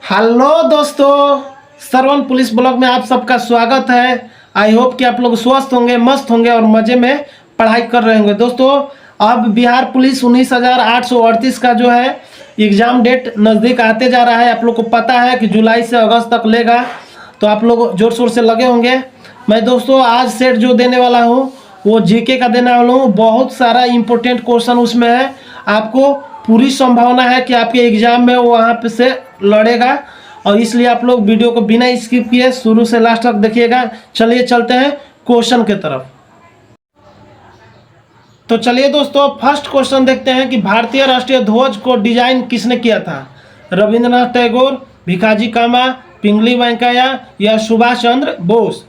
Hello दोस्तों, श्रवण police blog में आप सबका स्वागत है। आई होप कि आप लोग स्वस्थ होंगे, मस्त होंगे और मज़े में पढ़ाई कर रहे होंगे। दोस्तों, अब बिहार पुलिस 19,838 का जो है एग्ज़ाम डेट नज़दीक आते जा रहा है। आप लोग को पता है कि जुलाई से अगस्त तक लेगा, तो आप लोग जोर शोर से लगे होंगे। मैं दोस्तों आज सेट जो देने वाला हूँ वो जीके का देने वाला हूँ। बहुत सारा इम्पोर्टेंट क्वेश्चन उसमें है। आपको पूरी संभावना है कि आपके एग्जाम में वो वहाँ पे से लड़ेगा, और इसलिए आप लोग वीडियो को बिना स्किप किए शुरू से लास्ट तक देखिएगा। चलिए चलते हैं क्वेश्चन के तरफ। तो चलिए दोस्तों, फर्स्ट क्वेश्चन देखते हैं कि भारतीय राष्ट्रीय ध्वज को डिजाइन किसने किया था? रविंद्रनाथ टैगोर, भिखाजी कामा, पिंगली वेंकैया या सुभाष चंद्र बोस?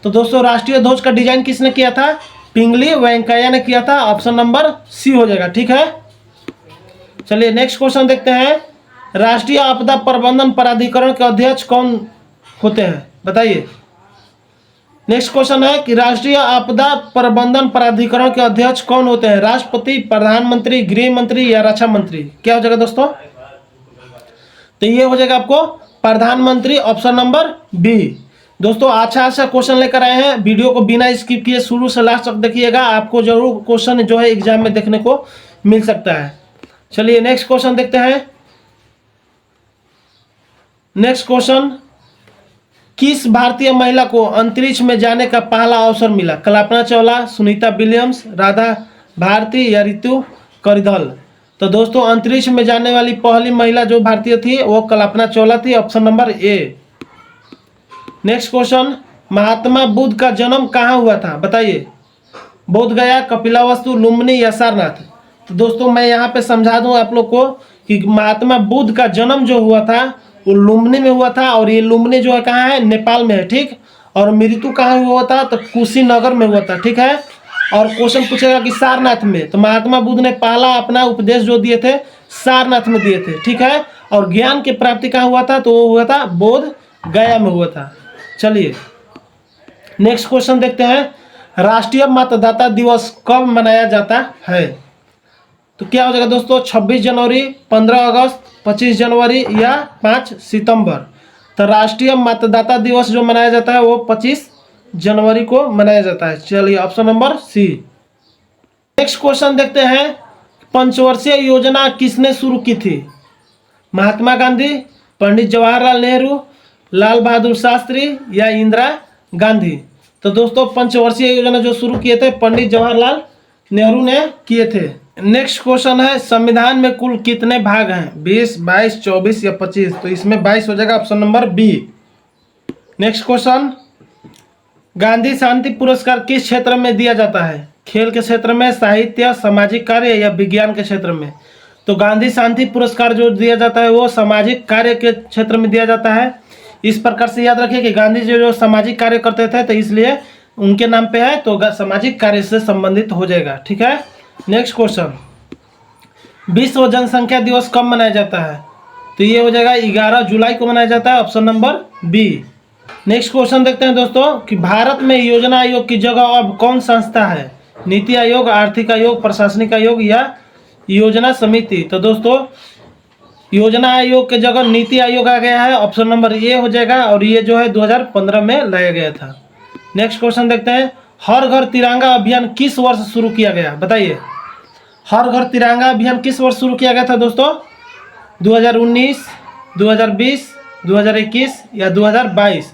तो दोस्तों, राष्ट्रीय ध्वज का डिजाइन किसने किया था? पिंगली वेंकैया ने किया था। ऑप्शन नंबर सी हो जाएगा, ठीक है। चलिए नेक्स्ट क्वेश्चन देखते हैं। राष्ट्रीय आपदा प्रबंधन प्राधिकरण के अध्यक्ष कौन होते हैं? बताइए। नेक्स्ट क्वेश्चन है कि राष्ट्रीय आपदा प्रबंधन प्राधिकरण के अध्यक्ष कौन होते हैं? राष्ट्रपति, प्रधानमंत्री, गृह मंत्री या रक्षा मंत्री? क्या हो जाएगा दोस्तों? तो ये हो जाएगा आपको प्रधानमंत्री, ऑप्शन नंबर बी। दोस्तों, अच्छा क्वेश्चन लेकर आए हैं। वीडियो को बिना स्किप किए शुरू से लास्ट तक देखिएगा, आपको जरूर क्वेश्चन जो है एग्जाम में देखने को मिल सकता है। चलिए नेक्स्ट क्वेश्चन देखते हैं। नेक्स्ट क्वेश्चन, किस भारतीय महिला को अंतरिक्ष में जाने का पहला अवसर मिला? कल्पना चावला, सुनीता विलियम्स, राधा भारती या रितु करिधल? तो दोस्तों, अंतरिक्ष में जाने वाली पहली महिला जो भारतीय थी वो कल्पना चावला थी। Option number A. Next question, Mahatma Buddha का जन्म कहाँ हुआ था? बताइए। बोध गया, कपिलावस्तु, लुम्बिनी या सारनाथ? तो दोस्तों, मैं यहाँ पे समझा दूं आप लोग को कि महात्मा बुद्ध का जन्म जो हुआ था वो लुम्बिनी में हुआ था, और ये लुम्बिनी जो है कहाँ है? नेपाल में है, ठीक। और मृत्यु कहाँ हुआ था? तो कुशीनगर में हुआ था, ठीक है। और क्वेश्चन पूछेगा कि सारनाथ में, तो महात्मा बुद्ध ने पहला अपना उपदेश जो दिए थे सारनाथ में दिए थे, ठीक है। और ज्ञान की प्राप्ति कहाँ हुआ था? तो वो हुआ था बोध गया में हुआ था। चलिए नेक्स्ट क्वेश्चन देखते हैं। राष्ट्रीय मतदाता दिवस कब मनाया जाता है? तो क्या हो जाएगा दोस्तों? 26 जनवरी, 15 अगस्त, 25 जनवरी या 5 सितंबर? तो राष्ट्रीय मतदाता दिवस जो मनाया जाता है वो 25 जनवरी को मनाया जाता है। चलिए option number C. Next question देखते हैं। पंचवर्षीय योजना किसने शुरू की थी? महात्मा गांधी, पंडित जवाहरलाल नेहरू, लाल बहादुर शास्त्री या इंदिरा गांधी? तो दोस्तों, पंचवर्षीय योजना जो शुरू किए थे पंडित जवाहरलाल नेहरू ने किए थे। नेक्स्ट क्वेश्चन है, संविधान में कुल कितने भाग हैं? 20, 22, 24 या 25? तो इसमें 22 हो जाएगा, option number B. Next question, Gandhi शांति पुरस्कार किस क्षेत्र में दिया जाता है? खेल के क्षेत्र में, साहित्य, सामाजिक कार्य या विज्ञान के क्षेत्र में? तो गांधी शांति पुरस्कार जो दिया जाता है वो सामाजिक कार्य के क्षेत्र में दिया जाता है। इस प्रकार से याद रखिए कि गांधी जी जो सामाजिक कार्य करते थे, तो इसलिए उनके नाम पे है, तो सामाजिक कार्य से संबंधित हो जाएगा, ठीक है। नेक्स्ट क्वेश्चन, विश्व जनसंख्या दिवस कब मनाया जाता है? तो ये हो जाएगा 11 जुलाई को मनाया जाता है, option number B. Next question देखते हैं दोस्तों कि भारत में योजना आयोग की जगह अब कौन संस्था है? नीति आयोग, आर्थिक आयोग, प्रशासनिक आयोग या योजना समिति? तो दोस्तों, योजना आयोग के जगह नीति आयोग आ गया है, ऑप्शन नंबर ए हो जाएगा, और ये जो है 2015 में लाया गया था। नेक्स्ट क्वेश्चन देखते हैं। हर घर तिरंगा अभियान किस वर्ष शुरू किया गया? बताइए। हर घर तिरंगा अभियान किस वर्ष शुरू किया गया था दोस्तों? 2019, 2020, 2021 या 2022?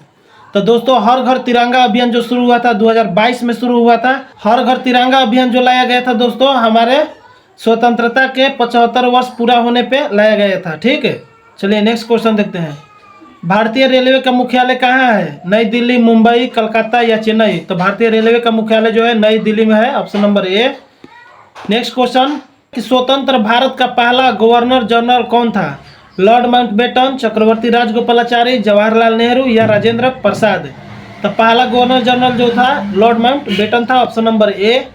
तो दोस्तों, हर घर तिरंगा अभियान जो शुरू हुआ था 2022 में शुरू हुआ था। हर घर तिरंगा अभियान जो लाया गया था दोस्तों हमारे स्वतंत्रता के 75 वर्ष पूरा होने पे लाया गया था, ठीक है। चलिए नेक्स्ट क्वेश्चन देखते हैं। भारतीय रेलवे का मुख्यालय कहाँ है? नई दिल्ली, मुंबई, कलकत्ता या चेन्नई? तो भारतीय रेलवे का मुख्यालय जो है नई दिल्ली में है, option number A. Next question कि स्वतंत्र भारत का पहला गवर्नर जनरल कौन था? लॉर्ड माउंटबेटन, चक्रवर्ती राजगोपालाचारी, जवाहरलाल नेहरू या राजेंद्र प्रसाद? तो पहला गवर्नर जनरल जो था लॉर्ड माउंटबेटन था, option number A.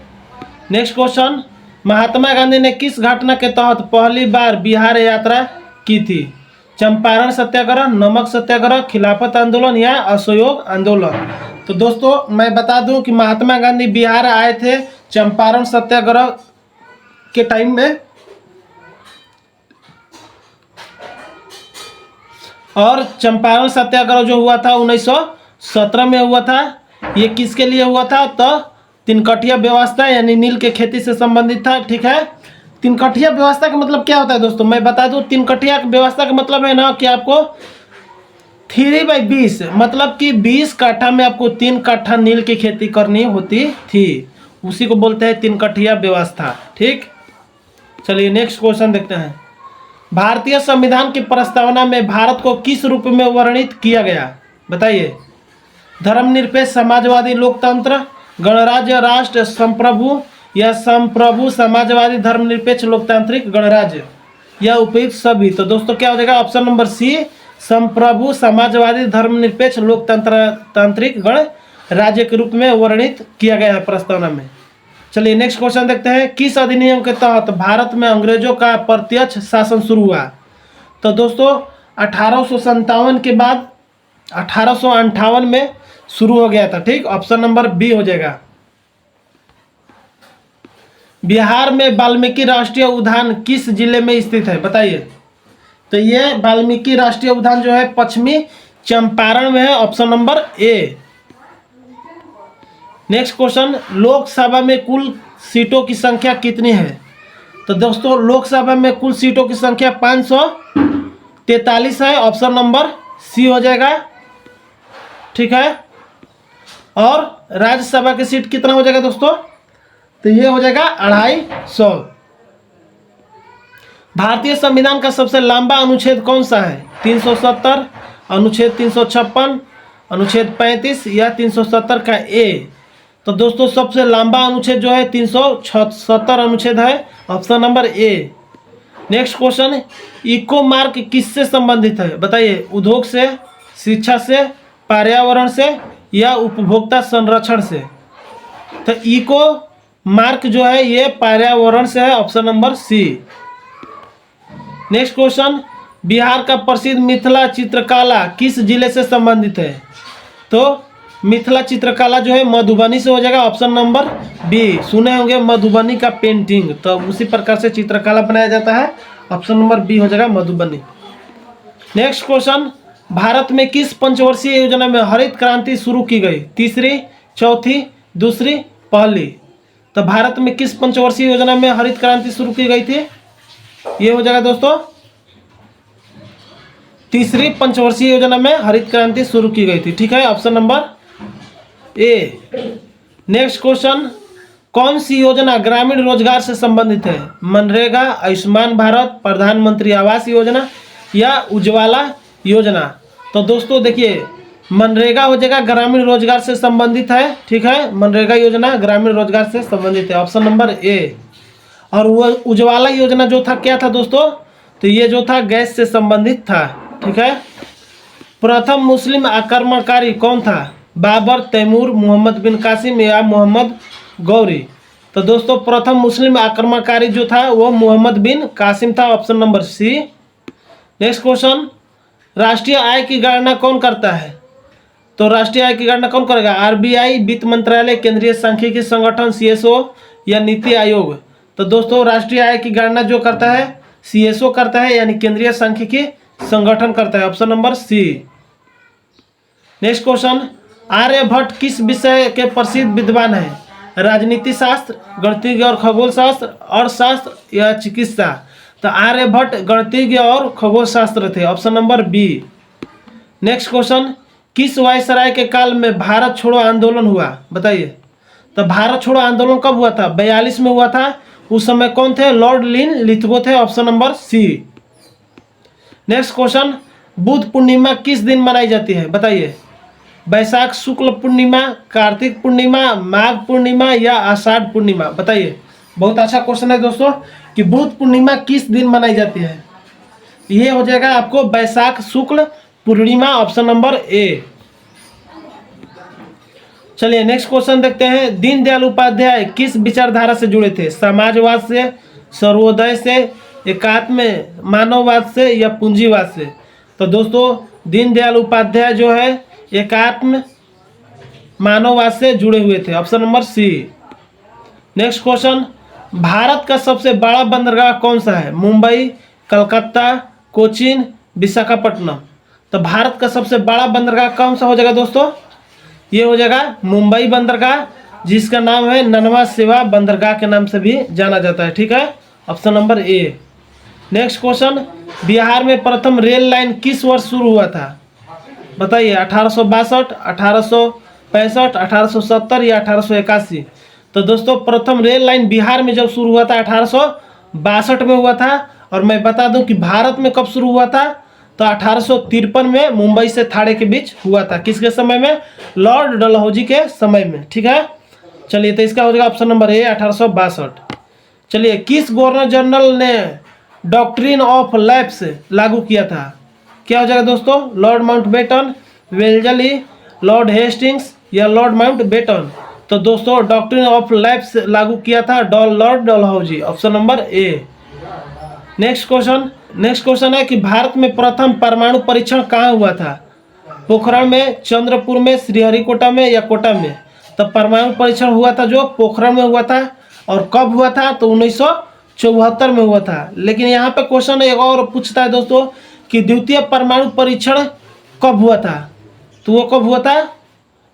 Next question, Mahatma Gandhi ने किस घटना के तहत पहली बार बिहार यात्रा की थी? चंपारण सत्याग्रह, नमक सत्याग्रह, खिलाफत आंदोलन या असहयोग आंदोलन? तो दोस्तों, मैं बता दूं कि महात्मा गांधी बिहार आए थे चंपारण सत्याग्रह के टाइम में। और चंपारण सत्याग्रह जो हुआ था 1917 में हुआ था, ये किसके लिए हुआ था? तो तिनकटिया व्यवस्था यानी नील के खेती से संबंधित था। ठीक है, तिनकटिया व्यवस्था का मतलब क्या होता है दोस्तों, मैं बता दूं। तिनकटिया व्यवस्था का मतलब है ना कि आपको 3/20 मतलब कि 20 काठा में आपको 3 काठा नील की खेती करनी होती थी, उसी को बोलते हैं तिनकटिया व्यवस्था। ठीक, चलिए नेक्स्ट क्वेश्चन देखते हैं। भारतीय संविधान की प्रस्तावना में भारत को किस रूप में वर्णित किया गया? बताइए। धर्मनिरपेक्ष, समाजवादी, लोकतंत्र, गणराज्य, राष्ट्र, संप्रभु या संप्रभु, समाजवादी, धर्मनिरपेक्ष, लोकतांत्रिक, गणराज्य या उपयुक्त सभी। तो दोस्तों क्या हो जाएगा? ऑप्शन नंबर सी, संप्रभु, समाजवादी, धर्मनिरपेक्ष, लोकतंत्र तांत्रिक, गणराज्य के रूप में वर्णित किया गया है प्रस्तावना में। चलिए नेक्स्ट क्वेश्चन देखते हैं। किस अधिनियम के तहत भारत में अंग्रेजों का प्रत्यक्ष शासन शुरू हुआ? तो दोस्तों 1857 के बाद 1858 में शुरू हो गया था। ठीक, ऑप्शन नंबर बी हो जाएगा। बिहार में वाल्मीकि राष्ट्रीय उद्यान किस जिले में स्थित है? बताइए। तो ये वाल्मीकि राष्ट्रीय उद्यान जो है पश्चिमी चंपारण में है, option number A. Next question, Lok Sabha में कुल सीटों की संख्या कितनी है? तो दोस्तों लोकसभा में कुल सीटों की संख्या 543 है, ऑप्शन नंबर सी हो जाएगा। ठीक है, और राज्यसभा की सीट कितना हो जाएगा दोस्तों? तो ये हो जाएगा 250। भारतीय संविधान का सबसे लंबा अनुच्छेद कौन सा है? 370, अनुच्छेद 356, अनुच्छेद 35 या 370 का ए। तो दोस्तों सबसे लंबा अनुच्छेद जो है 370 अनुच्छेद है, option number A. Next question, eco mark किससे संबंधित है? बताइए। उद्योग से, शिक्षा से, पर्यावरण से या उपभोक्ता संरक्षण से? तो इको मार्क जो है ये पर्यावरण से है, option number C. Next question, Bihar का प्रसिद्ध मिथिला चित्रकला किस जिले से संबंधित है? तो मिथिला चित्रकला जो है मधुबनी से हो जाएगा, ऑप्शन नंबर बी। सुने होंगे मधुबनी का पेंटिंग, तो उसी प्रकार से चित्रकला बनाया जाता है, ऑप्शन नंबर बी हो जाएगा मधुबनी। नेक्स्ट क्वेश्चन, भारत में किस पंचवर्षीय योजना में हरित क्रांति शुरू की गई? तीसरी, चौथी, दूसरी, पहली? तो भारत में किस पंचवर्षीय योजना में हरित क्रांति शुरू की गई थी? ये हो जाएगा दोस्तों तीसरी पंचवर्षीय योजना में हरित क्रांति शुरू की गई थी। ठीक है, option number A. Next question, कौन सी योजना ग्रामीण रोजगार से संबंधित है? मनरेगा, आयुष्मान भारत, प्रधानमंत्री आवास योजना या उज्ज्वला योजना? तो दोस्तों देखिए, मनरेगा हो जाएगा ग्रामीण रोजगार से संबंधित है। ठीक है, मनरेगा योजना ग्रामीण रोजगार से संबंधित है, ऑप्शन नंबर ए। और वो उज्ज्वला योजना जो था क्या था दोस्तों? तो ये जो था गैस से संबंधित था। ठीक है, प्रथम मुस्लिम आक्रमणकारी कौन था? बाबर, तैमूर, मोहम्मद बिन कासिम या मोहम्मद गौरी? तो दोस्तों प्रथम मुस्लिम आक्रमणकारी जो था वो मोहम्मद बिन कासिम था, option number C. Next question, राष्ट्रीय आय की गणना कौन करता है? तो राष्ट्रीय आय की गणना कौन करेगा? आरबीआई, वित्त मंत्रालय, केंद्रीय सांख्यिकी संगठन, सीएसओ या नीति आयोग? तो दोस्तों राष्ट्रीय आय की गणना जो करता है सीएसओ करता है, यानी केंद्रीय सांख्यिकी संगठन करता है, option number C. Next question, Aryabhata किस विषय के प्रसिद्ध विद्वान है? राजनीति शास्त्र, गणितज्ञ और खगोल शास्त्र, अर्थशास्त्र या चिकित्सा? तो आर्यभट्ट गणितज्ञ और खगोल शास्त्र थे, option number B. Next question, किस वायसराय के काल में भारत छोड़ो आंदोलन हुआ? बताइए। तो भारत छोड़ो आंदोलन कब हुआ था? 42 में हुआ था। उस समय कौन थे? लॉर्ड लिन लिथगो थे, option number C. Next question, Buddha Purnima किस दिन मनाई जाती है? बताइए। बैसाख शुक्ल पूर्णिमा, कार्तिक पूर्णिमा, माघ पूर्णिमा या आषाढ़ पूर्णिमा? बताइए। बहुत अच्छा क्वेश्चन है दोस्तों कि बुद्ध पूर्णिमा किस दिन मनाई जाती है? ये हो जाएगा आपको बैसाख शुक्ल पूर्णिमा, ऑप्शन नंबर ए। चलिए नेक्स्ट क्वेश्चन देखते हैं। दीनदयाल उपाध्याय किस विचारधारा से जुड़े थे? समाजवाद से, सर्वोदय से, एकात्म मानववाद से या पूंजीवाद से? तो दोस्तों दीनदयाल उपाध्याय जो है एकात्म मानववाद से जुड़े हुए थे, option number C. Next question, Bharat का सबसे बड़ा बंदरगाह कौन सा है? मुंबई, कलकत्ता, कोचीन, विशाखापट्टनम? तो भारत का सबसे बड़ा बंदरगाह कौन सा हो जाएगा दोस्तों? ये हो जाएगा मुंबई बंदरगाह, जिसका नाम है नन्वा सेवा बंदरगाह के नाम से भी जाना जाता है। ठीक है, option number A. Next question, Bihar में प्रथम रेल लाइन किस वर्ष शुरू हुआ था? बताइए, 1862, 1865, 1870 या 1881? तो दोस्तों प्रथम रेल लाइन बिहार में जब शुरू हुआ था 1862 में हुआ था। और मैं बता दूं कि भारत में कब शुरू हुआ था? तो 1853 में मुंबई से थाने के बीच हुआ था। किसके समय में? लॉर्ड डलहौजी के समय में। ठीक है, चलिए, तो इसका हो जाएगा ऑप्शन नंबर ए 1862। चलिए, किस गवर्नर जनरल ने डॉक्ट्रिन ऑफ लैप्स लागू किया था? क्या हो जाएगा दोस्तों? लॉर्ड माउंटबेटन, वेल्जली, लॉर्ड हेस्टिंग्स या लॉर्ड माउंटबेटन? तो दोस्तों डॉक्ट्रिन ऑफ लैप्स लागू किया था Lord Dalhousie, option number A. Next question है कि भारत में प्रथम परमाणु परीक्षण कहाँ हुआ था? पोखरण में, चंद्रपुर में, श्रीहरिकोटा में या कोटा में? तो परमाणु परीक्षण हुआ था जो पोखरण में हुआ था। और कब हुआ था? तो 1974 में हुआ था। लेकिन यहाँ पे क्वेश्चन एक और पूछता है दोस्तों कि द्वितीय परमाणु परीक्षण कब हुआ था? तो वो कब हुआ था?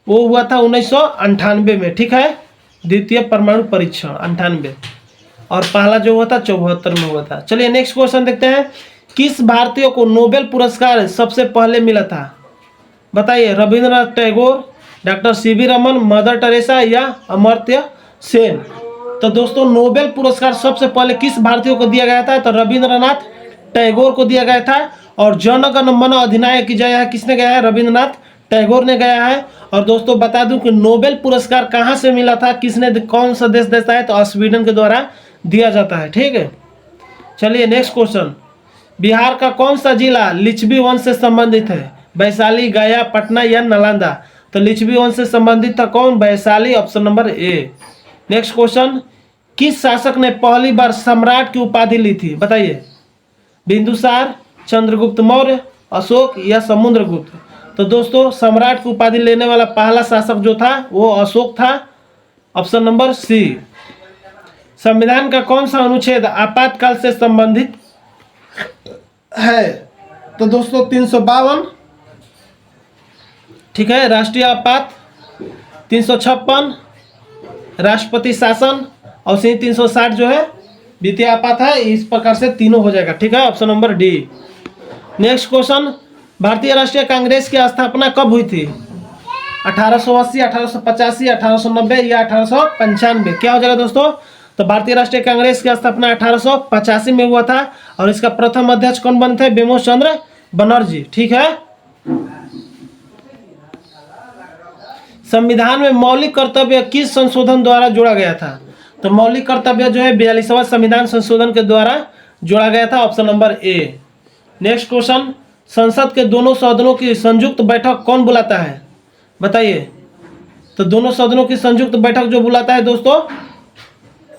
वो हुआ था 1998 में। ठीक है, द्वितीय परमाणु परीक्षण 98, और पहला जो हुआ था 74 में हुआ था। चलिए नेक्स्ट क्वेश्चन देखते हैं, किस भारतीय को नोबेल पुरस्कार सबसे पहले मिला था? बताइए, Rabindranath Tagore, doctor CV Raman, mother Teresa या अमर्त्य सेन? तो दोस्तों नोबेल पुरस्कार सबसे पहले किस भारतीय को दिया गया था? तो रविंद्रनाथ टैगोर को दिया गया था। और जन गण मन अधिनायक की जय है किसने गाया है? रविंद्रनाथ टैगोर ने गाया है। और दोस्तों बता दूं कि नोबेल पुरस्कार कहाँ से मिला था, किसने, कौन सा देश देता है? तो स्वीडन के द्वारा दिया जाता है। ठीक है, चलिए नेक्स्ट क्वेश्चन, बिहार का कौन सा जिला लिच्छवी वंश से संबंधित है? वैशाली, गया, पटना या नालंदा? तो लिच्छवी वंश से संबंधित था कौन? Vaishali, option number A. Next question, किस शासक ने पहली बार सम्राट की उपाधि ली थी? बताइए, बिंदुसार, चंद्रगुप्त मौर्य, अशोक या समुद्रगुप्त? तो दोस्तों सम्राट की उपाधि लेने वाला पहला शासक जो था वो अशोक था, ऑप्शन नंबर सी। संविधान का कौन सा अनुच्छेद आपातकाल से संबंधित है? तो दोस्तों 352। ठीक है, राष्ट्रीय आपात, 356 राष्ट्रपति शासन, और 360 जो है वित्तीय आपात है। इस प्रकार से तीनों हो जाएगा। ठीक है, option number D. Next question, भारतीय राष्ट्रीय कांग्रेस की स्थापना कब हुई थी? 1880, 1885, 1890 या 1895? क्या हो जाएगा दोस्तों? तो भारतीय राष्ट्रीय कांग्रेस की स्थापना 1885 में हुआ था। और इसका प्रथम अध्यक्ष कौन बने थे? बिमोश चंद्र बनर्जी। ठीक है, संविधान में मौलिक कर्तव्य किस संशोधन द्वारा जोड़ा गया था? तो मौलिक कर्तव्य जो है 42वां संविधान संशोधन के द्वारा जोड़ा गया था, option number A. Next question, संसद के दोनों सदनों की संयुक्त बैठक कौन बुलाता है? बताइए, तो दोनों सदनों की संयुक्त बैठक जो बुलाता है दोस्तों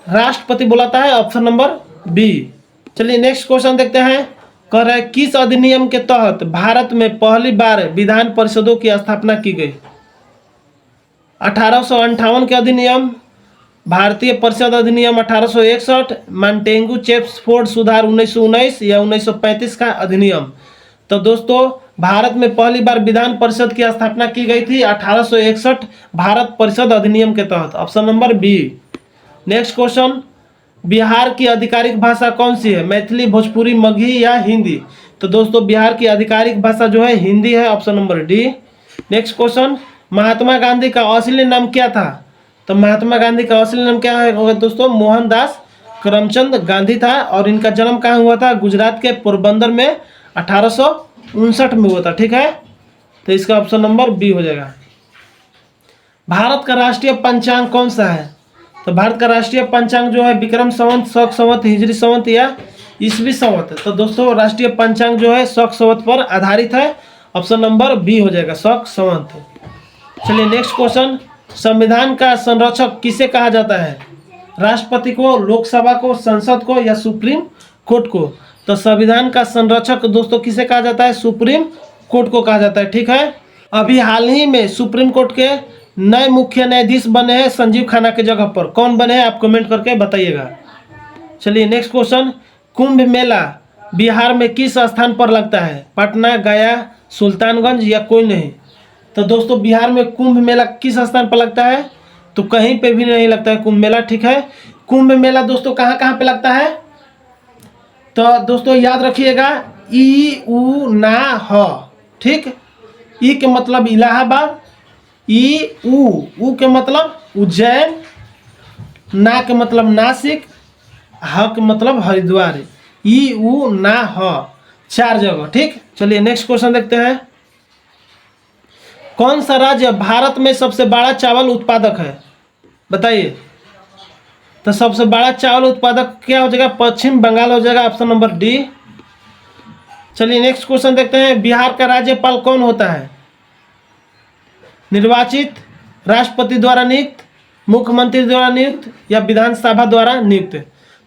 राष्ट्रपति बुलाता है, ऑप्शन नंबर बी। चलिए नेक्स्ट क्वेश्चन देखते हैं, कह रहा है किस अधिनियम के तहत भारत में पहली बार विधान परिषदों की स्थापना की गई? 1858 के अधिनियम, भारतीय परिषद अधिनियम 1861, मॉन्टेगू चेम्सफोर्ड सुधार 1919 या 1935 का अधिनियम? तो दोस्तों भारत में पहली बार विधान परिषद की स्थापना की गई थी 1861 भारत परिषद अधिनियम के तहत, option number B. Next question, Bihar की आधिकारिक भाषा कौन सी है? मैथिली, भोजपुरी, मगही या हिंदी? तो दोस्तों बिहार की आधिकारिक भाषा जो है हिंदी है, option number D. Next question, Mahatma Gandhi का असली नाम क्या था? तो महात्मा गांधी का असली नाम क्या है दोस्तों? मोहनदास करमचंद गांधी था। और इनका जन्म कहाँ हुआ था? गुजरात के पोरबंदर में 1859 में हुआ था। ठीक है, तो इसका ऑप्शन नंबर बी हो जाएगा। भारत का राष्ट्रीय पंचांग कौन सा है? तो भारत का राष्ट्रीय पंचांग जो है विक्रम संवत, शक संवत, हिजरी संवत या ईसवी संवत? तो दोस्तों राष्ट्रीय पंचांग जो है शक संवत पर आधारित है, ऑप्शन नंबर बी हो जाएगा, शक संवत। चलिए नेक्स्ट क्वेश्चन, संविधान का संरक्षक किसे कहा जाता है? राष्ट्रपति को, लोकसभा को, संसद को या सुप्रीम कोर्ट को? तो संविधान का संरक्षक दोस्तों किसे कहा जाता है? सुप्रीम कोर्ट को कहा जाता है। ठीक है, अभी हाल ही में सुप्रीम कोर्ट के नए मुख्य न्यायाधीश बने हैं संजीव खन्ना के जगह पर। कौन बने हैं आप कमेंट करके बताइएगा। चलिए नेक्स्ट क्वेश्चन, कुंभ मेला बिहार में किस स्थान पर लगता है? पटना, गया, सुल्तानगंज या कोई नहीं। तो दोस्तों बिहार में कुंभ मेला किस स्थान पर लगता है? तो कहीं पे भी नहीं लगता है कुंभ मेला, ठीक है। कुंभ मेला दोस्तों कहाँ कहाँ पे लगता है? तो दोस्तों याद रखिएगा, ई उ ना ह, ठीक। ई के मतलब इलाहाबाद, ई उ के मतलब उज्जैन, ना के मतलब नासिक, ह के मतलब हरिद्वार। ई उ ना ह, 4 जगह, ठीक। चलिए नेक्स्ट क्वेश्चन देखते हैं। कौन सा राज्य भारत में सबसे बड़ा चावल उत्पादक है? बताइए। तो सबसे बड़ा चावल उत्पादक क्या हो जाएगा? पश्चिम बंगाल हो जाएगा, ऑप्शन नंबर डी। चलिए नेक्स्ट क्वेश्चन देखते हैं। बिहार का राज्यपाल कौन होता है? निर्वाचित, राष्ट्रपति द्वारा नियुक्त, मुख्यमंत्री द्वारा नियुक्त या विधानसभा द्वारा नियुक्त?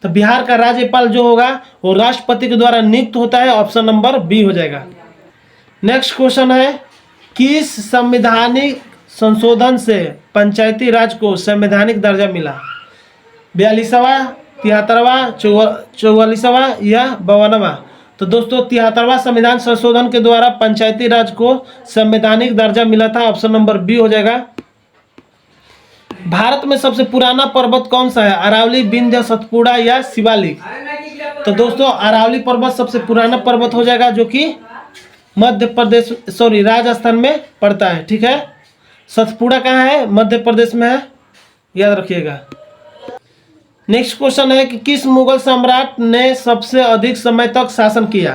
तो बिहार का राज्यपाल जो होगा वो राष्ट्रपति के द्वारा नियुक्त होता है, ऑप्शन नंबर बी हो जाएगा। नेक्स्ट क्वेश्चन है, किस संवैधानिक संशोधन से पंचायती राज को संवैधानिक दर्जा मिला? 42वां, 73वां, 44वां या 52वां? तो दोस्तों 73वां संविधान संशोधन के द्वारा पंचायती राज को संवैधानिक दर्जा मिला था, ऑप्शन नंबर बी हो जाएगा। भारत में सबसे पुराना पर्वत कौन सा है? अरावली, विंध्य, सतपुड़ा या शिवालिक? तो दोस्तों अरावली पर्वत सबसे पुराना पर्वत हो जाएगा, जो कि मध्य प्रदेश राजस्थान में पड़ता है, ठीक है। सतपुड़ा कहाँ है? मध्य प्रदेश में है, याद रखिएगा। नेक्स्ट क्वेश्चन है कि किस मुगल सम्राट ने सबसे अधिक समय तक शासन किया?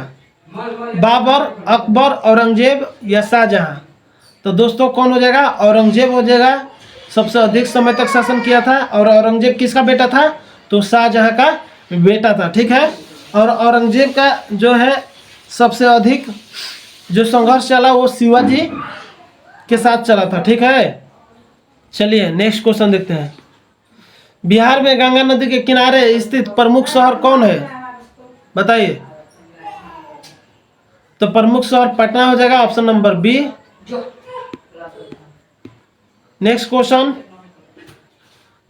बाबर, अकबर, औरंगजेब या शाहजहां? तो दोस्तों कौन हो जाएगा? औरंगजेब हो जाएगा, सबसे अधिक समय तक शासन किया था। और औरंगजेब किसका बेटा था? तो शाहजहां का बेटा था, ठीक है। और औरंगजेब का जो है सबसे अधिक जो संघर्ष चला वो शिवाजी के साथ चला था, ठीक है। चलिए नेक्स्ट क्वेश्चन देखते हैं। बिहार में गंगा नदी के किनारे स्थित प्रमुख शहर कौन है? बताइए। तो प्रमुख शहर पटना हो जाएगा, option number B. Next question,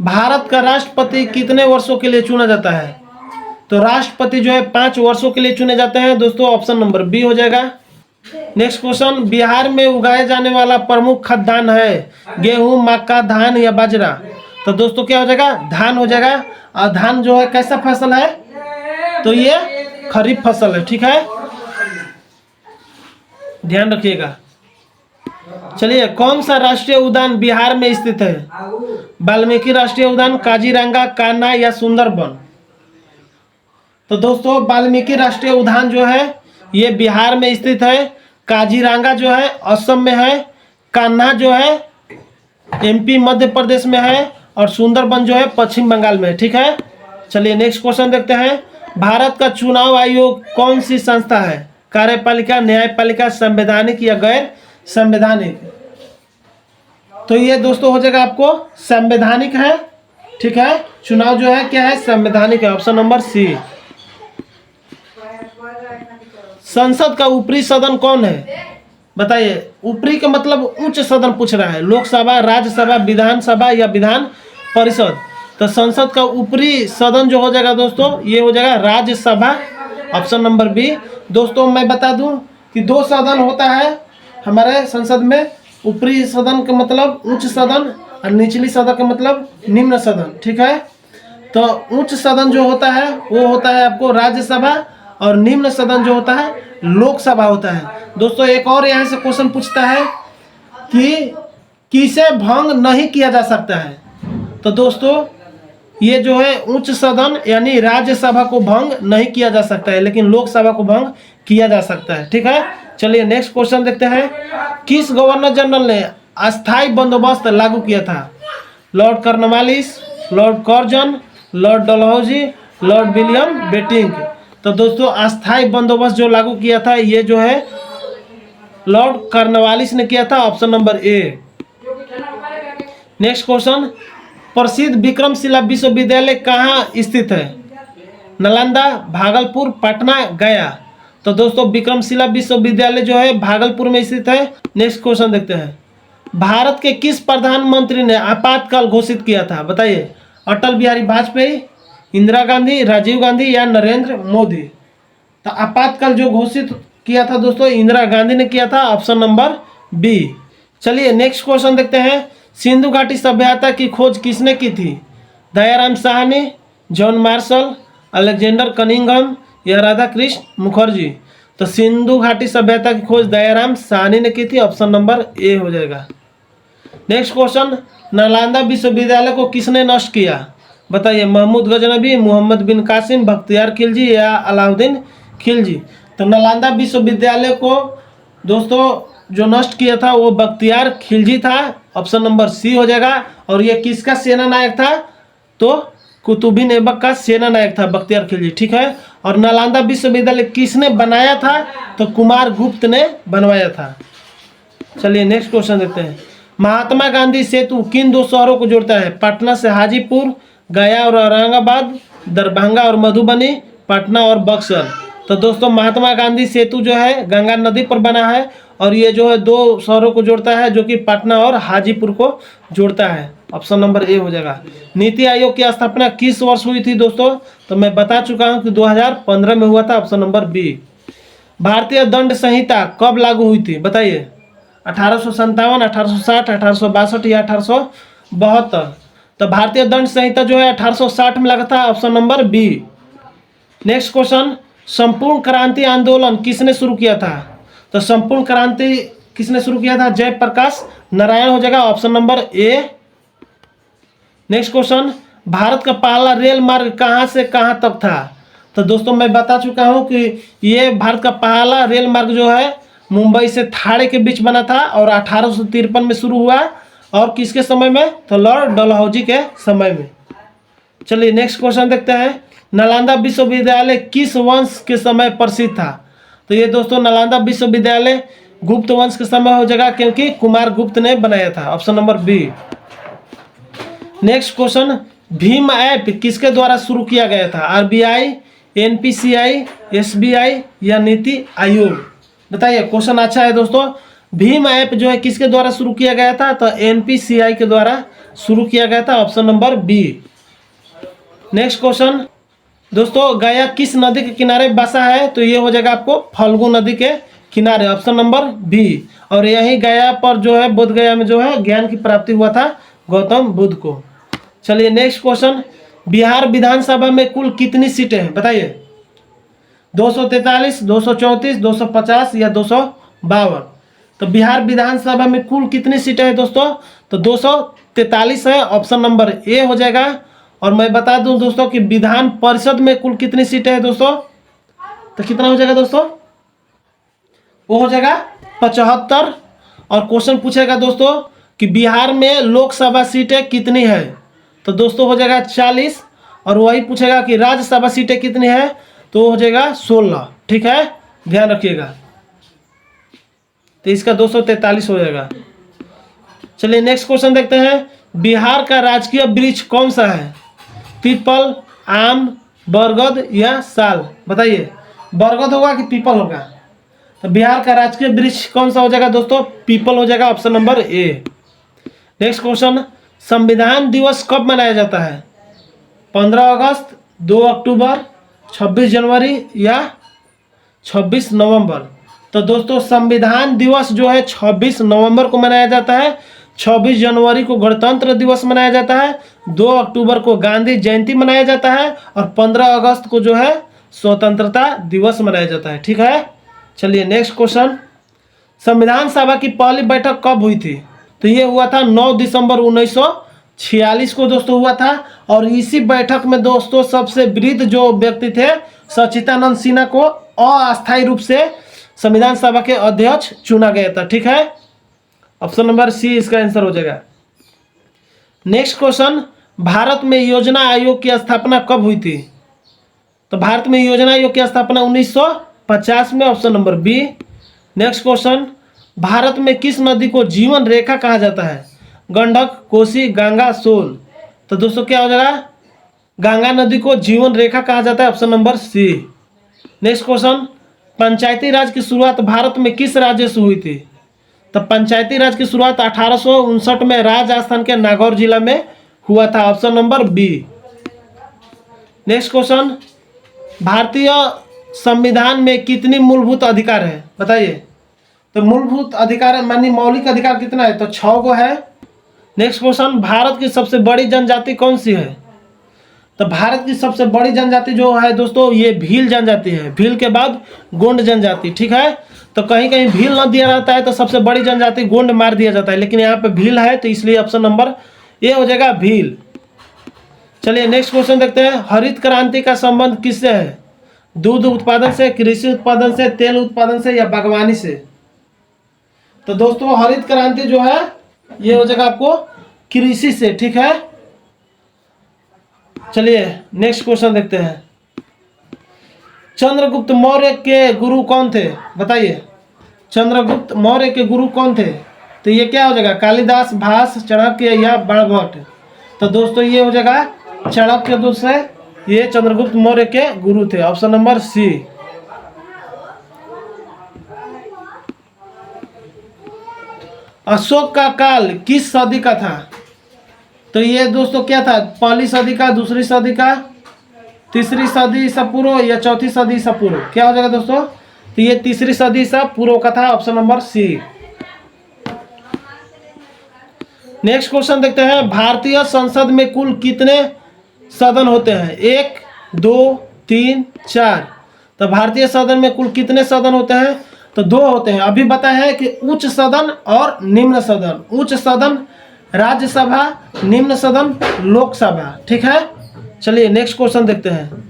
Bharat का राष्ट्रपति कितने वर्षों के लिए चुना जाता है? तो राष्ट्रपति जो है 5 वर्षों के लिए चुने जाते हैं दोस्तों, ऑप्शन नंबर बी हो जाएगा। नेक्स्ट क्वेश्चन, बिहार में उगाए जाने वाला प्रमुख खाद्यान्न है गेहूं, मक्का, धान या बाजरा? तो दोस्तों क्या हो जाएगा? धान हो जाएगा। और धान जो है कैसा फसल है? तो ये खरीफ फसल है, ठीक है, ध्यान रखिएगा। चलिए, कौन सा राष्ट्रीय उद्यान बिहार में स्थित है? वाल्मीकि राष्ट्रीय उद्यान, काजीरंगा, कान्हा या सुंदरबन? तो दोस्तों वाल्मीकि राष्ट्रीय उद्यान जो है ये बिहार में स्थित है, काजीरंगा जो है असम में है, कान्हा जो है एमपी मध्य प्रदेश में है, और सुंदरबन जो है पश्चिम बंगाल में, ठीक है। चलिए नेक्स्ट क्वेश्चन देखते हैं। भारत का चुनाव आयोग कौन सी संस्था है? कार्यपालिका, न्यायपालिका, संवैधानिक या गैर संवैधानिक? तो ये दोस्तों हो जाएगा आपको संवैधानिक है, ठीक है। चुनाव जो है क्या है? संवैधानिक है, ऑप्शन नंबर सी। संसद का ऊपरी सदन कौन है? बताइए। ऊपरी का मतलब उच्च सदन पूछ रहा है, लोकसभा, राज्यसभा, विधानसभा या विधान परिषद? तो संसद का ऊपरी सदन जो हो जाएगा दोस्तों ये हो जाएगा राज्यसभा, ऑप्शन नंबर बी। दोस्तों मैं बता दूं कि 2 सदन होता है हमारे संसद में। ऊपरी सदन का मतलब उच्च सदन और निचली सदन का मतलब निम्न सदन, ठीक है। तो उच्च सदन जो होता है वो होता है आपको राज्यसभा, और निम्न सदन जो होता है लोकसभा होता है। दोस्तों एक और यहाँ से क्वेश्चन पूछता है कि किसे भंग नहीं किया जा सकता है? तो दोस्तों ये जो है उच्च सदन यानी राज्यसभा को भंग नहीं किया जा सकता है, लेकिन लोकसभा को भंग किया जा सकता है, ठीक है। चलिए नेक्स्ट क्वेश्चन देखते हैं। किस गवर्नर जनरल ने अस्थायी बंदोबस्त लागू किया था? Lord Cornwallis, Lord Curzon, Lord Dalhousie, Lord William Bentinck? तो दोस्तों अस्थायी बंदोबस्त जो लागू किया था ये जो है लॉर्ड कॉर्नवालिस ने किया था, option number A. Next question, प्रसिद्ध विक्रमशिला विश्वविद्यालय कहाँ स्थित है? नालंदा, भागलपुर, पटना, गया? तो दोस्तों विक्रमशिला विश्वविद्यालय जो है भागलपुर में स्थित है। नेक्स्ट क्वेश्चन देखते हैं। भारत के किस प्रधानमंत्री ने आपातकाल घोषित किया था? बताइए। अटल बिहारी वाजपेयी, इंदिरा गांधी, राजीव गांधी या नरेंद्र मोदी? तो आपातकाल जो घोषित किया था दोस्तों? इंदिरा गांधी ने किया था, ऑप्शन नंबर बी। चलिए नेक्स्ट क्वेश्चन देखते हैं। सिंधु घाटी सभ्यता की खोज किसने की थी? Dayaram Sahni, John Marshall, Alexander Cunningham या राधा कृष्ण मुखर्जी? तो सिंधु घाटी सभ्यता की खोज दयाराम साहनी ने की थी, ऑप्शन नंबर ए हो जाएगा। नेक्स्ट क्वेश्चन, नालंदा विश्वविद्यालय को किसने नष्ट किया? बताइए, महमूद गजनबी, मोहम्मद बिन कासिम, बख्तियार खिलजी या अलाउद्दीन खिलजी? तो नालंदा विश्वविद्यालय को दोस्तों जो नष्ट किया था वो बख्तियार खिलजी था, ऑप्शन नंबर सी हो जाएगा। और ये किसका सेना नायक था? तो कुतुबुद्दीन ऐबक का सेना नायक था बख्तियार खिलजी, ठीक है। और नालंदा विश्वविद्यालय किसने बनाया था? तो कुमार गुप्त ने बनवाया था। चलिए नेक्स्ट क्वेश्चन देखते हैं। महात्मा गांधी सेतु किन दो शहरों को जोड़ता है? पटना से हाजीपुर, गया और औरंगाबाद, दरभंगा और मधुबनी, पटना और बक्सर? तो दोस्तों महात्मा गांधी सेतु जो है गंगा नदी पर बना है और ये जो है दो शहरों को जोड़ता है जो कि पटना और हाजीपुर को जोड़ता है, ऑप्शन नंबर ए हो जाएगा। नीति आयोग की स्थापना किस वर्ष हुई थी दोस्तों? तो मैं बता चुका हूं कि 2015 में हुआ था, ऑप्शन नंबर बी। भारतीय दंड संहिता कब लागू हुई थी? बताइए, 1857, 1860, 1862 या 1872? तो भारतीय दंड संहिता जो है 1860 में लगा था, option number B. Next question, संपूर्ण क्रांति आंदोलन किसने शुरू किया था? तो संपूर्ण क्रांति किसने शुरू किया था? जयप्रकाश नारायण हो जाएगा, option number A. Next question, Bharat का पहला रेल मार्ग कहां से कहां तक था? तो दोस्तों मैं बता चुका हूं कि ये भारत का पहला रेल मार्ग जो है मुंबई से थाड़े के बीच बना था और 1853 में शुरू हुआ। और किसके समय में? तो लॉर्ड डलहौजी के समय में। चलिए नेक्स्ट क्वेश्चन देखते हैं। नालंदा विश्वविद्यालय किस वंश के समय प्रसिद्ध था? तो ये दोस्तों नालंदा विश्वविद्यालय गुप्त वंश के समय हो जाएगा क्योंकि कुमार गुप्त ने बनाया था, option number B. Next question, भीम ऐप किसके द्वारा शुरू किया गया था? आरबीआई, एनपीसीआई, एसबीआई या नीति आयोग? बताइए, क्वेश्चन अच्छा है दोस्तों। भीम ऐप जो है किसके द्वारा शुरू किया गया था? तो एनपीसीआई के द्वारा शुरू किया गया था, option number B. Next question दोस्तों, गया किस नदी के किनारे बसा है? तो ये हो जाएगा आपको फल्गु नदी के किनारे, ऑप्शन नंबर बी। और यही गया पर जो है बोध गया में जो है ज्ञान की प्राप्ति हुआ था गौतम बुद्ध को। चलिए नेक्स्ट क्वेश्चन, बिहार विधानसभा में कुल कितनी सीटें हैं? बताइए, 243, 234, 250 या 252? तो बिहार विधानसभा में कुल कितनी सीटें हैं दोस्तों? तो 243 है, ऑप्शन नंबर ए हो जाएगा। और मैं बता दूं दोस्तों कि विधान परिषद में कुल कितनी सीटें हैं दोस्तों? तो कितना हो जाएगा दोस्तों? वो हो जाएगा 75। और क्वेश्चन पूछेगा दोस्तों कि बिहार में लोकसभा सीटें कितनी है? तो दोस्तों हो जाएगा 40। और वही पूछेगा कि राज्यसभा सीटें कितनी है? तो हो जाएगा 16, ठीक है, ध्यान रखिएगा। तो इसका 243 हो जाएगा। चलिए नेक्स्ट क्वेश्चन देखते हैं। बिहार का राजकीय वृक्ष कौन सा है? पीपल, आम, बरगद या साल? बताइए, बरगद होगा कि पीपल होगा? तो बिहार का राजकीय वृक्ष कौन सा हो जाएगा दोस्तों? पीपल हो जाएगा, option number A. Next question, संविधान दिवस कब मनाया जाता है? 15 अगस्त, 2 अक्टूबर, 26 जनवरी या 26 नवंबर? तो दोस्तों संविधान दिवस जो है 26 नवंबर को मनाया जाता है, 26 जनवरी को गणतंत्र दिवस मनाया जाता है, 2 अक्टूबर को गांधी जयंती मनाया जाता है और 15 अगस्त को जो है स्वतंत्रता दिवस मनाया जाता है, ठीक है। चलिए नेक्स्ट क्वेश्चन, संविधान सभा की पहली बैठक कब हुई थी? तो ये हुआ था 9 दिसंबर 1946 को दोस्तों हुआ था। और इसी बैठक में दोस्तों सबसे वृद्ध जो व्यक्ति थे सच्चिदानंद सिन्हा को अस्थायी रूप से संविधान सभा के अध्यक्ष चुना गया था, ठीक है। ऑप्शन नंबर सी इसका आंसर हो जाएगा। नेक्स्ट क्वेश्चन, भारत में योजना आयोग की स्थापना कब हुई थी? तो भारत में योजना आयोग की स्थापना 1950 में, option number B. Next question, Bharat में किस नदी को जीवन रेखा कहा जाता है? गंडक, कोसी, गंगा, सोन? तो दोस्तों क्या हो जाएगा? गंगा नदी को जीवन रेखा कहा जाता है, option number C. Next question, Panchayati Raj की शुरुआत भारत में किस राज्य से हुई थी? तो पंचायती राज की शुरुआत 1859 में राजस्थान के नागौर जिला में हुआ था, option number B. Next question, भारतीय संविधान में कितनी मूलभूत अधिकार है, बताइए। तो मूलभूत अधिकार मानी मौलिक अधिकार कितना है, तो 6 गो है। नेक्स्ट क्वेश्चन, भारत की सबसे बड़ी जनजाति कौन सी है। तो भारत की सबसे बड़ी जनजाति जो है दोस्तों, ये भील जनजाति है। भील के बाद गोंड जनजाति, ठीक है। तो कहीं कहीं भील ना दिया जाता है तो सबसे बड़ी जनजाति गोंड मार दिया जाता है, लेकिन यहाँ पे भील है तो इसलिए ऑप्शन नंबर ए हो जाएगा भील। चलिए नेक्स्ट क्वेश्चन देखते हैं। हरित क्रांति का संबंध किससे है, दूध उत्पादन से, कृषि उत्पादन से, तेल उत्पादन से या बागवानी से। तो दोस्तों हरित क्रांति जो है ये हो जाएगा आपको कृषि से, ठीक है। चलिए नेक्स्ट क्वेश्चन देखते हैं। चंद्रगुप्त मौर्य के गुरु कौन थे, बताइए। चंद्रगुप्त मौर्य के गुरु कौन थे, तो ये क्या हो जाएगा, कालिदास, भास, चाणक्य या बाणभट्ट। तो दोस्तों ये हो जाएगा चाणक्य, दोस्तों ये चंद्रगुप्त मौर्य के गुरु थे, ऑप्शन नंबर सी। अशोक का काल किस सदी का था, तो ये दोस्तों क्या था, पहली सदी का, दूसरी सदी का, तीसरी सदी ईसा पूर्व या चौथी सदी ईसा पूर्व। क्या हो जाएगा दोस्तों, तो ये तीसरी सदी ईसा पूर्व का था, option number C. Next question देखते हैं। भारतीय संसद में कुल कितने सदन होते हैं, 1, 2, 3, 4। तो भारतीय सदन में कुल कितने सदन होते हैं, तो 2 होते हैं। अभी बताया है कि उच्च सदन और निम्न सदन। उच्च सदन राज्यसभा, निम्न सदन लोकसभा, ठीक है। चलिए नेक्स्ट क्वेश्चन देखते हैं।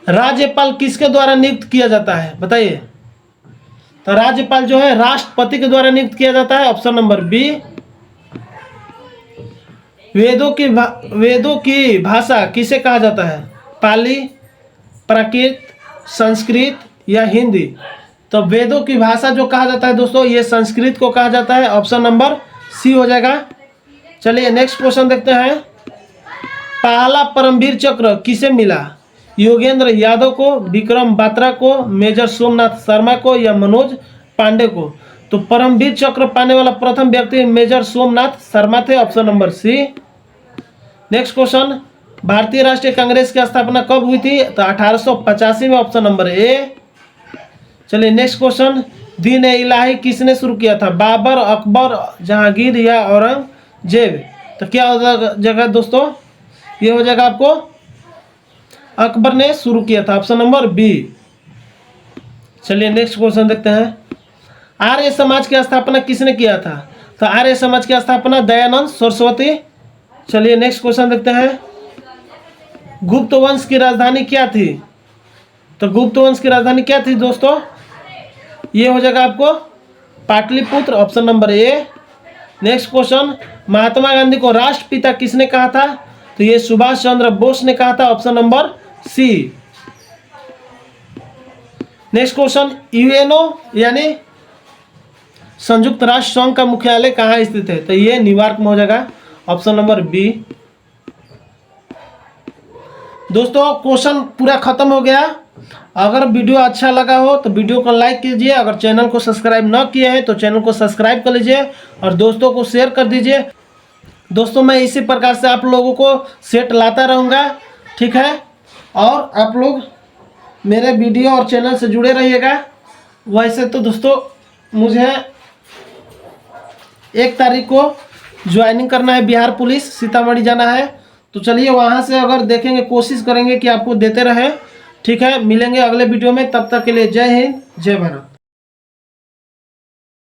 राज्यपाल किसके द्वारा नियुक्त किया जाता है, बताइए। तो राज्यपाल जो है राष्ट्रपति के द्वारा नियुक्त किया जाता है, ऑप्शन नंबर बी। वेदों की भाषा किसे कहा जाता है, पाली, प्राकृत, संस्कृत या हिंदी। तो वेदों की भाषा जो कहा जाता है दोस्तों, ये संस्कृत को कहा जाता है, ऑप्शन नंबर सी हो जाएगा। चलिए नेक्स्ट क्वेश्चन देखते हैं। पहला परमवीर चक्र किसे मिला, योगेंद्र यादव को, विक्रम बात्रा को, मेजर सोमनाथ शर्मा को या मनोज पांडे को। तो परमवीर चक्र पाने वाला प्रथम व्यक्ति मेजर सोमनाथ शर्मा थे, option number C. Next question. भारतीय राष्ट्रीय कांग्रेस की स्थापना कब हुई थी, तो 1885 में, ऑप्शन नंबर ए। चलिए नेक्स्ट क्वेश्चन। दीन ए इलाही किसने शुरू किया था, बाबर, अकबर, जहांगीर या औरंगजेब। तो क्या हो जाएगा दोस्तों, ये हो जाएगा आपको अकबर ने शुरू किया था, ऑप्शन नंबर बी। चलिए नेक्स्ट क्वेश्चन देखते हैं। आर्य समाज की स्थापना किसने किया था, तो आर्य समाज की स्थापना दयानंद सरस्वती। चलिए नेक्स्ट क्वेश्चन देखते हैं। गुप्त वंश की राजधानी क्या थी, तो गुप्त वंश की राजधानी क्या थी दोस्तों, ये हो जाएगा आपको Pataliputra, option number A. Next question. Mahatma Gandhi को राष्ट्रपिता किसने कहा था, तो ये सुभाष चंद्र बोस ने कहा था, option number C. Next question. UNO यानी संयुक्त राष्ट्र संघ का मुख्यालय कहाँ स्थित है, तो ये न्यूयॉर्क में हो जाएगा, ऑप्शन नंबर बी। दोस्तों क्वेश्चन पूरा खत्म हो गया। अगर वीडियो अच्छा लगा हो तो वीडियो को लाइक कीजिए, अगर चैनल को सब्सक्राइब न किए हैं तो चैनल को सब्सक्राइब कर लीजिए और दोस्तों को शेयर कर दीजिए। दोस्तों मैं इसी प्रकार से आप लोगों को सेट लाता रहूँगा, ठीक है। और आप लोग मेरे वीडियो और चैनल से जुड़े रहिएगा। वैसे तो दोस्तों मुझे 1 तारीख को ज्वाइनिंग करना है, बिहार पुलिस सीतामढ़ी जाना है। तो चलिए वहाँ से अगर देखेंगे, कोशिश करेंगे कि आपको देते रहे, ठीक है। मिलेंगे अगले वीडियो में, तब तक के लिए जय हिंद, जय भारत।